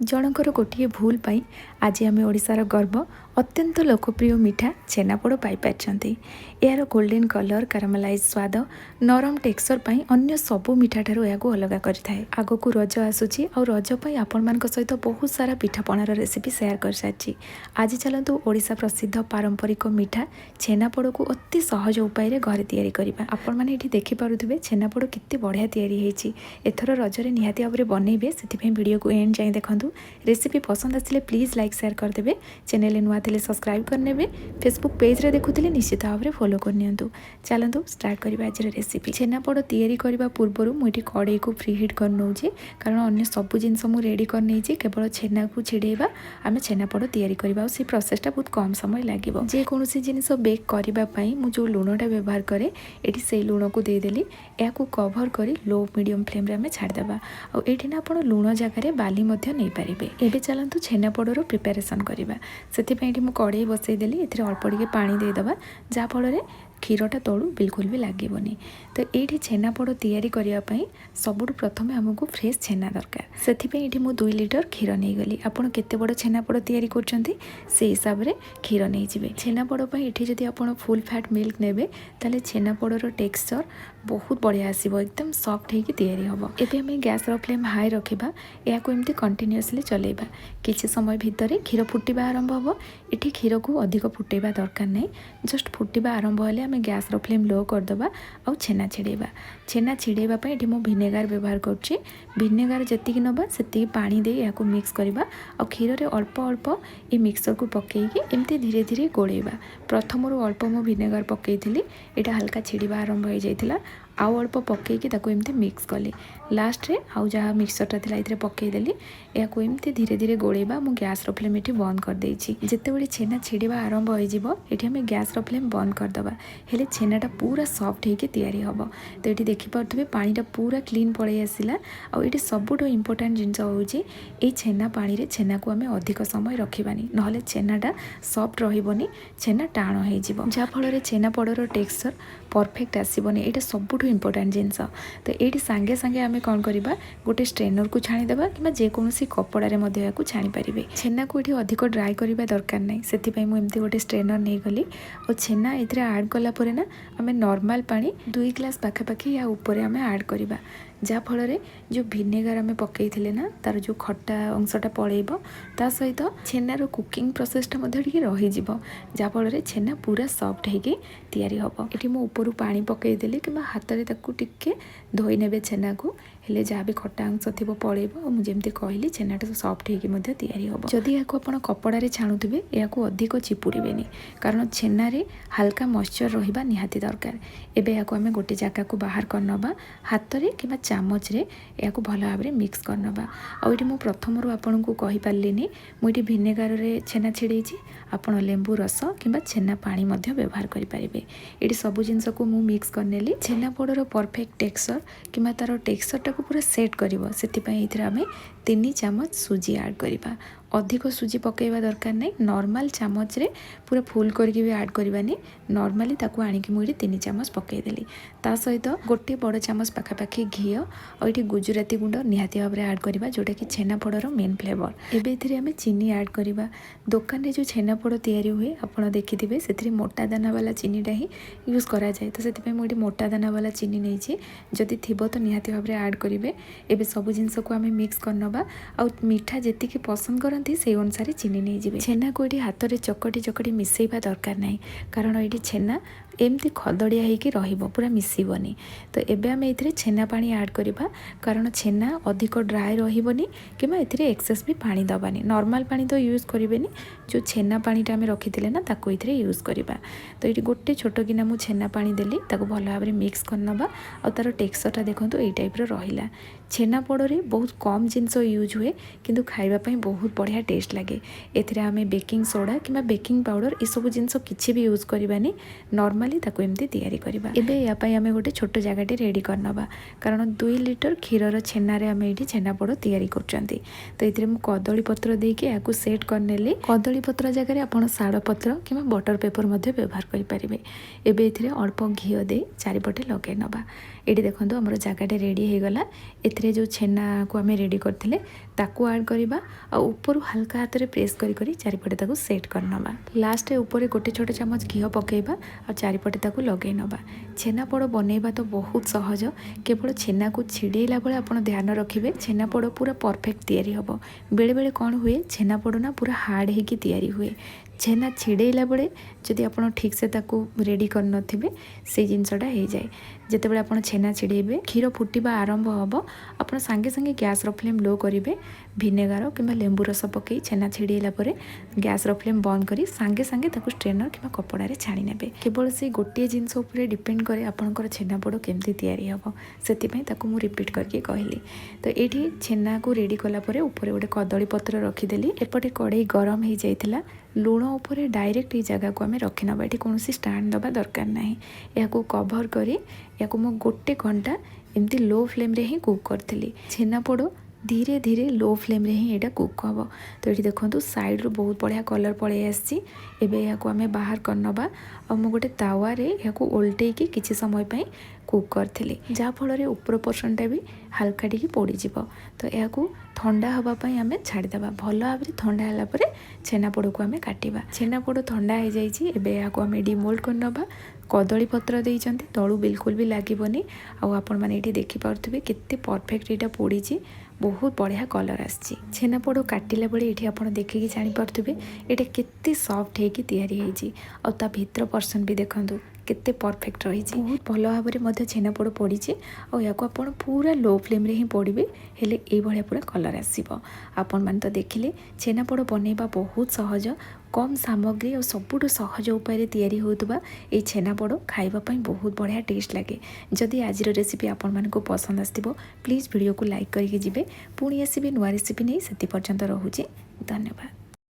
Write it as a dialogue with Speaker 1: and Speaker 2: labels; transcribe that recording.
Speaker 1: जनकर गोटे भूल पाई आज आम ओडिशार गर्व अत्यंत लोकप्रिय मिठा छेनापोड़ पाई यार गोल्डन कलर कारामेलाइज स्वाद नरम टेक्सचर पाई अन्य सबू मिठा ठारू या अलग करें। आग को रज आसूची और रज पाई आपण मान सहित बहुत सारा पिठापणार रेसिपी शेयर कर सारी। आज चलतु ओडिशा प्रसिद्ध पारंपरिक मिठा छेनापोड़ को अति सहज उपाय घरे तैयारी करबा। आपण माने एठी देखि पारुथिबे छेनापोड़ केते बढ़िया तैयारी हेची। एथर रजरे निहाती भाबरे बनैबे, सेथिपई वीडियो को एंड जाई देखंतु। रेसिपी पसंद आसिले प्लीज लाइक शेयर करदेबे। चैनल नुआ थिले सब्सक्राइब करनेबे। फेसबुक पेज रे देखुथिले निश्चित भाव में फॉलो करनियंतु। चलतु स्टार्ट करिबा आज रेसिपी। छेनापोड़ तैयारी करबा पूर्वरु मु एठी कड़ाई को फ्री हीट कर नउची, कारण अन्य सब जिनस मु रेडी कर नेची। केवल छेना को छिड़ेबा आमे छेनापोड़ तैयारी करबा। से प्रोसेसटा बहुत कम समय लागिबो। जे कोनोसी जिनिस बेक करबा पई मु जो लूणटा व्यवहार करे एठी से लूण को दे देली। या को कवर करी लो मीडियम फ्लेम रे आमे छाड़ देबा। आ एठी ना आपण लूण जगह रे बाली मध्य नै पारिबे। एबे चलंतु छेनापोड़र प्रिपरेशन करबा। सेति पई मु कड़ाई बसई देली। एथिरे अल्प टिके पानी दे दबा, जा फଳରେ क्षीरटा तलू बिल्कुल भी लगेनि। तो ये छेनापोड़ तैयारी करने सबुठ प्रथम आमको फ्रेश छेना दरकार। से ये 2 लिटर क्षीर नहीं गली। आपड़ केते बड़ छेनापोड़ तैयारी करछंती से हिसाब रे क्षीर नहीं जिवे। छेनापोड़ ये जदि आपण फुल फैट मिल्क नेबे ताले छेनापोड़र टेक्सचर बहुत बढ़िया आसीबो, एकदम सॉफ्ट होगी तैयारी हम। एबे हमें गैस रो फ्लेम हाई रखिबा। या को एमती कंटिन्यूअसली चलेबा। किछि समय भितर क्षीर फुटिबा आरंभ हो। एठी क्षीर को अधिक फुटेबा दरकार नहीं, जस्ट फुटिबा आरंभ हेले आमे गैस रो फ्लेम लो करदबा। और छेना छिड़ेबा। छेना छिड़ेबा पई एठी मो विनेगार व्यवहार करछि। विनेगार जतिकि नबा सेतिकि पानी दे या को मिक्स करबा। और क्षीर रे अल्प अल्प ए मिक्सचर को पकेइकी एमती धीरे धीरे गोळेबा। प्रथमरु अल्प मो विनेगार पकेइथिली, एटा हल्का छिड़ीबा आरंभ हो जाइतिला। आउ अल्प पकईकी एमती मिक्स कली। लास्ट रे आउ जहाँ मिक्सचरटा थिला इतरे पकईदेली। या को एमती धीरे धीरे गोळेबा। मु गैस रो फ्लेम एठी बंद कर देइछि। जेतेबेले छेना छिड़ीबा आरंभ हो जिवो एठी हमें गैस रो फ्लेम बंद कर दबा। हेले छेनाटा पूरा सॉफ्ट होके तैयारी हबो। तो एठी देखि पारथबे पानीटा पूरा क्लीन पळै आसिला। और एठी सबुठो इंपोर्टेंट जिंस होउछि ए छेना पानी रे छेना को हमें अधिक समय रखिबानी, नहले छेनाटा सॉफ्ट रहिबोनी, छेना टाण हो जिवो, जा फଳରେ छेना पोड़र टेक्सचर परफेक्ट आसीबोनी। एटा सबुठो इंपोर्टेंट जिनस। तो ये सांगे सांगे आम कौन करवा, गोटे स्ट्रेनर को छाणीदेवा कि जेकोसी कपड़े को छाणी पारे। छेना को ये अधिक ड्राए करवा दरकार नहीं, से मुझे गोटे स्ट्रेनर नहीं गली। और छेना ये आड कलापर ना आम नॉर्मल पानी 2 ग्लास पाखापाखि या ऊपर आम आड करवा, जहाँ फल जो विनेगार आम पकईले ना तार जो खट्टा अंशटा पलैब, ता सहित छेनार कुकिंग प्रोसेसटा रही, जहाँ फल छेना पूरा सॉफ्ट होगी तैयारी हम। ये मो ऊपर पानी पकईदेली कि हाथ में टिके धोई ने छेना को, हेले जहाँ भी खट्टा अंश थी पलैब। और मुझे कहली छेनाटा सॉफ्ट होगी तैयारी हम। जदि या कपड़े छाणुवे या अधिक चिपुड़े, कारण छेनारे हल्का मॉइस्चर रहिबा निहाती दरकार। एबे या आम गोटे जगह को बाहर करनबा, हाथ में कि चामच रे या भल भाव में मिक्स करनबा। और ये प्रथम आपन को कहि पारलिनी, मुझे विनेगार रे छेना छिड़े, आपन लेंबू रस कि छेना पानी व्यवहार करें। ये सब जिनस को मु मिक्स करनेली। छेनापोड़र परफेक्ट टेक्सचर कि तार टेक्सचरटा को पूरा सेट कर, से आम 3 चामच सुजी ऐड करवा। अधिक सुजी पकईवा दरकार नहीं, नॉर्मल चामच रे पूरा फुल करके भी ऐड करवानी। नॉर्मली ताकू आनिकी मुझे 3 चामच पकईदेली। ता सहित गोटे बड़ चामच पाखापाखि घी और ये गुजराती गुंड निहाती भाव में ऐड करवा, जोटा कि छेनापोड़र मेन फ्लेवर। एबे इथिरे आमे चीनी ऐड करवा। दुकान रे जो छेनापोड़ तैयारी हुए आपण देखिथिबे से मोटा दाना वाला चीनीटा ही यूज करा जाए। तो से मुझे मोटा दाना वाला चीनी नहीं, जदि थिबो तो निहाती भाव में ऐड करेंगे। एबे सब जिनस को आमे मिक्स करनबा। आ मीठा जेतिकी पसंद करती से अनुसार चीनी नहीं जी। छेना को ये हाथ में चकटी चकटी मिसेबा दरकार नहीं, कारण ये छेना एमती खदड़िया होगी रहिबो, पूरा मिसिबनी। तो एबे आम ए छेना पानी ऐड करवा, कारण छेना अधिक ड्राए रहिबनी कि एक्सेस भी पानी दबानी। नॉर्मल पानी तो यूज करें, जो छेना पानीटा आम रखी ना ताको इथिरे यूज करवा। तो ये गोटे छोट किना मु छेना पानी देली, ताको भल भाव में मिक्स करनबा। और तार टेक्सचरटा देखो ये टाइप रहिला। छेनापोड़े बहुत कम जिनस यूज हुए, किंतु खाइबापी बहुत बढ़िया टेस्ट लगे। एथिरे आमे बेकिंग सोडा कि बेकिंग पाउडर ये सब जिनस किछि भी यूज करवानी, नॉर्मली ताको एमती तैयारी करबा। एबे या पई आमे गोटे छोट जगहटे रेडी करनबा, कारण 2 लिटर क्षीरर छेनारे आमे एठी छेनापोड़ तैयारी करचंती। तो एथिरे मु कदली पत्र देके याकू सेट करनेली। कदली पत्र जगह रे आपण साड़ पत्र कि बटर पेपर मध्ये व्यवहार करि परिबे। एबे एथिरे अल्प घी दे चारिपटे लगे नबा। ये देखो आमर जगहटे रेडी हो गला। से जो छेना को आम रेडी करते ताकू आड करवा ऊपर हल्का हाथ में प्रेस करी चारिपटे ताकू सेट करनवा। लास्ट ऊपर गोटे छोटे चामच घी पकेबा और चारिपटे ताकू लगे नवा। छेनापोड़ बनैबा तो बहुत सहज, केवल छेना को छिड़ेला बेले आप ध्यान रखिए छेनापोड़ पूरा परफेक्ट तैयारी हम। बेले बेले कौन हुए छेनापोड़ ना पूरा हार्ड होकर तैयारी हुए। छेना छिड़ेला बेले जदि आप ठीक से ताकू रेडी कर नथिबे से जिनसटा हो जाए। जितेबाला आप छेना छिड़ेबे क्षीर फुटिबा आरंभ हम आप सांगे सांगे गैस फ्लेम लो करेंगे। भिनेगार कि लेंबू रस पकई छेना छिड़ेला परे गैस फ्लेम बंद करी सांगे सांगे ताकू स्ट्रेनर कि कपड़े छाणी नेबे। केवल से गोटे जिनस उपरे डिपेंड करे आपनकर छेनापोड़ केमती तैयारी हम, से मु रिपीट करके कहली। तो ये छेना को रेडी कला परे ऊपर गोटे कदली पत्र रखीदेली। एपटे कड़े गरम हो जाइथिला। लुण उपरे डायरेक्ट ये जगह को आम रखिनबा। ये कौन स्टाण्ड दबा दरकार नहीं। या कभर करी या गोटे घंटा एमती लो फ्लेम रे ही कुक करथिली। छेनापोड़ धीरे धीरे लो फ्लेम रे ही यहाँ कुक हम। तो ये देखो साइड रू बहुत बढ़िया कलर पड़े आसी। आम बाहर करनबा और मु गोटे तावा रे या ओल्टे किसी समय पाई कुक करथिली, जहाँफल ऊपर पोर्शनटा भी हल्का टी पोड़ीज। तो यह ठंडा हाँपाई आम छाड़देवा। भल भाव में ठंडा है छेनापोड़ को आम काटिबा। छेनापोड़ ठंडा हो जाए आम डिमोल्ड करनबा। कदली पत्र देइचंती तलू बिल्कुल भी लागबनी। आपण मैंने ये देखिपे केते परफेक्ट यहाँ पोड़ी, बहुत बढ़िया कलर आसी। छेनापोड़ काटिला बेले ये आप देखिए जानीपे ये केते सॉफ्ट होगी तैयारी होती। और ता भीतर पर्सन भी देखूँ केते परफेक्ट रही। बहुत भल भाव में छेनापोड़ पड़ी और या पूरा लो फ्लेम रे ही पोड़े हेले ये भाया पूरा कलर आसो। आपण मैंने तो देखिले छेनापोड़ बनैबा बहुत सहज, कम सामग्री और सबुठ सहज उपाय तैयारी होतबा ये छेनापोड़ खाइबापी बहुत बढ़िया टेस्ट लगे। जदि आज रेसिपी आपण मानक पसंद आसथिबो प्लीज वीडियो को लाइक करके जिबे। पुणी आसबे नुआ रेसिपी नहीं, से पर्यंत रहुछि। धन्यवाद।